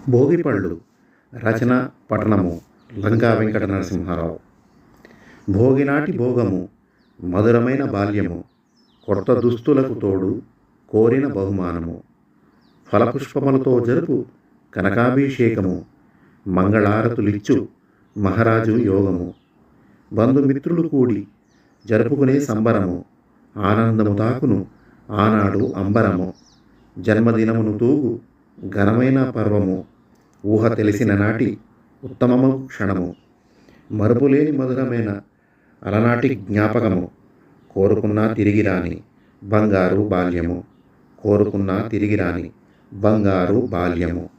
భోగిపళ్ళు. రచన పఠనము లంకా వెంకట నరసింహారావు. భోగినాటి భోగము మధురమైన బాల్యము, కొత్త దుస్తులకు తోడు కోరిన బహుమానము, ఫలపుష్పములతో జరుపు కనకాభిషేకము, మంగళారతులిచ్చు మహారాజు యోగము, బంధుమిత్రులు కూడి జరుపుకునే సంబరము, ఆనందము తాకును ఆనాడు అంబరము, జన్మదినమును తూగు ఘనమైన పర్వము, ఊహ తెలిసిన నాటి ఉత్తమము క్షణము, మరుపులేని మధురమైన అలనాటి జ్ఞాపకము, కోరుకున్నా తిరిగి రాని బంగారు బాల్యము, కోరుకున్నా తిరిగి రాని బంగారు బాల్యము.